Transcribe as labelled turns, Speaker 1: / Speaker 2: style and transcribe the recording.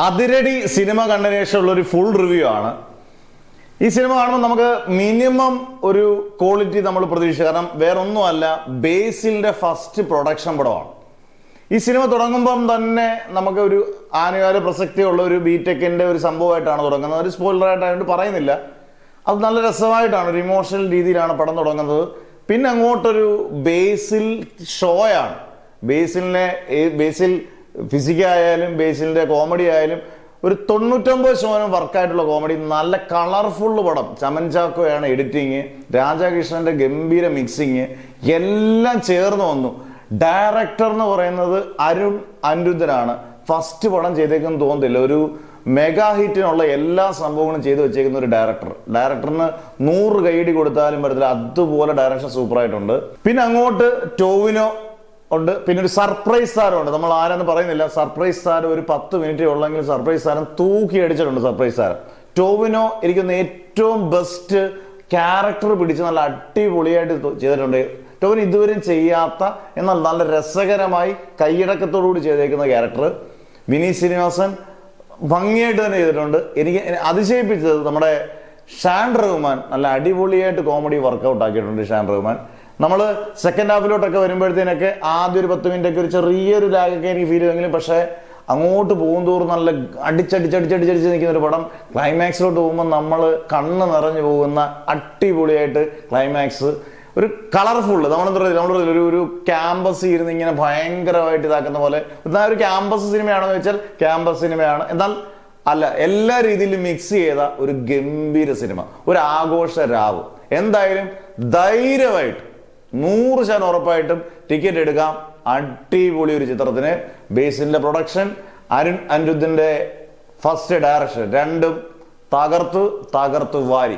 Speaker 1: Athiradi cinema കണ്ടതിന് ശേഷമുള്ള ഒരു ഫുൾ റിവ്യൂ ആണ്. ഈ സിനിമ കാണുമ്പോൾ നമുക്ക് മിനിമം ഒരു ക്വാളിറ്റി നമ്മൾ പ്രതീക്ഷിച്ചു. കാരണം വേറൊന്നുമല്ല, ബേസിലിന്റെ ഫസ്റ്റ് പ്രൊഡക്ഷൻ പടമാണ്. ഈ സിനിമ തുടങ്ങുമ്പം തന്നെ നമുക്ക് ഒരു ആനുകാല പ്രസക്തിയുള്ള ഒരു ബിടെക്കിന്റെ ഒരു സംഭവമായിട്ടാണ് തുടങ്ങുന്നത്. ഒരു സ്പോയിലറായിട്ടായിട്ട് പറയുന്നില്ല. അത് നല്ല രസമായിട്ടാണ്, ഒരു ഇമോഷണൽ രീതിയിലാണ് പടം തുടങ്ങുന്നത്. പിന്നെ അങ്ങോട്ടൊരു ബേസിൽ ഷോയാണ്. ബേസിൽ ഫിസിക്കായാലും ബേസിലിന്റെ കോമഡി ആയാലും ഒരു 99% വർക്കായിട്ടുള്ള കോമഡി. നല്ല കളർഫുൾ പടം. ചമൻ ചാക്കോയാണ് എഡിറ്റിങ്, രാജാകൃഷ്ണന്റെ ഗംഭീര മിക്സിങ്, എല്ലാം ചേർന്ന് വന്നു. ഡയറക്ടർ എന്ന് പറയുന്നത് അരുൺ അനിരുദ്ധനാണ്. ഫസ്റ്റ് പടം ചെയ്തേക്കെന്ന് തോന്നുന്നില്ല. ഒരു മെഗാ ഹിറ്റിനുള്ള എല്ലാ സംഭവങ്ങളും ചെയ്തു വെച്ചേക്കുന്ന ഒരു ഡയറക്ടറിന് 100 കൈയടി കൊടുത്താലും പറ്റത്തില്ല, അതുപോലെ ഡയറക്ഷൻ സൂപ്പറായിട്ടുണ്ട്. പിന്നെ അങ്ങോട്ട് ടോവിനോ ഉണ്ട്. പിന്നെ ഒരു സർപ്രൈസ് താരമുണ്ട്. നമ്മൾ ആരാന്ന് പറയുന്നില്ല. സർപ്രൈസ് താരം ഒരു 10 മിനിറ്റ് ഉള്ളെങ്കിൽ സർപ്രൈസ് താരം തൂക്കി അടിച്ചിട്ടുണ്ട്. സർപ്രൈസ് താരം ടോവിനോ എനിക്കൊന്ന് ഏറ്റവും ബെസ്റ്റ് ക്യാരക്ടർ പിടിച്ച് നല്ല അടിപൊളിയായിട്ട് ചെയ്തിട്ടുണ്ട്. ടോവിനോ ഇതുവരെയും ചെയ്യാത്ത എന്നാൽ നല്ല രസകരമായി കൈയടക്കത്തോടുകൂടി ചെയ്തേക്കുന്ന ക്യാരക്ടർ. വിനീത് ശ്രീനിവാസൻ ഭംഗിയായിട്ട് തന്നെ ചെയ്തിട്ടുണ്ട്. എനിക്ക് അതിശയിപ്പിച്ചത് നമ്മുടെ ഷാൻ റഹ്മാൻ നല്ല അടിപൊളിയായിട്ട് കോമഡി വർക്കൗട്ട് ആക്കിയിട്ടുണ്ട്. ഷാൻ റഹ്മാൻ നമ്മൾ സെക്കൻഡ് ഹാഫിലോട്ടൊക്കെ വരുമ്പോഴത്തേനൊക്കെ ആദ്യം ഒരു 10 മിനിറ്റ് ഒക്കെ ഒരു ചെറിയൊരു ലാഗൊക്കെ എനിക്ക് ഫീൽ ചെയ്തെങ്കിലും, പക്ഷേ അങ്ങോട്ട് പോകുന്തോറും നല്ല അടിച്ചടിച്ചടിച്ചടിച്ചടിച്ച് നിൽക്കുന്ന ഒരു പടം. ക്ലൈമാക്സിലോട്ട് പോകുമ്പോൾ നമ്മൾ കണ്ണ് നിറഞ്ഞു പോകുന്ന അടിപൊളിയായിട്ട് ക്ലൈമാക്സ്. ഒരു കളർഫുൾ ഒരു ക്യാമ്പസ് ഇരുന്ന് ഇങ്ങനെ ഭയങ്കരമായിട്ട് ഇതാക്കുന്ന പോലെ ഒരു ക്യാമ്പസ് സിനിമയാണെന്ന് വെച്ചാൽ ക്യാമ്പസ് സിനിമയാണ്, എന്നാൽ അല്ല, എല്ലാ രീതിയിലും മിക്സ് ചെയ്ത ഒരു ഗംഭീര സിനിമ, ഒരു ആഘോഷ രാവ്. എന്തായാലും ധൈര്യമായിട്ട് 100% ഉറപ്പായിട്ടും ടിക്കറ്റ് എടുക്കാം. അടിപൊളി ഒരു ചിത്രത്തിന്. ബേസിലിന്റെ പ്രൊഡക്ഷൻ, അരുൺ അനിരുദ്ധിന്റെ ഫസ്റ്റ് ഡയറക്ഷൻ, രണ്ടും തകർത്തു വാരി.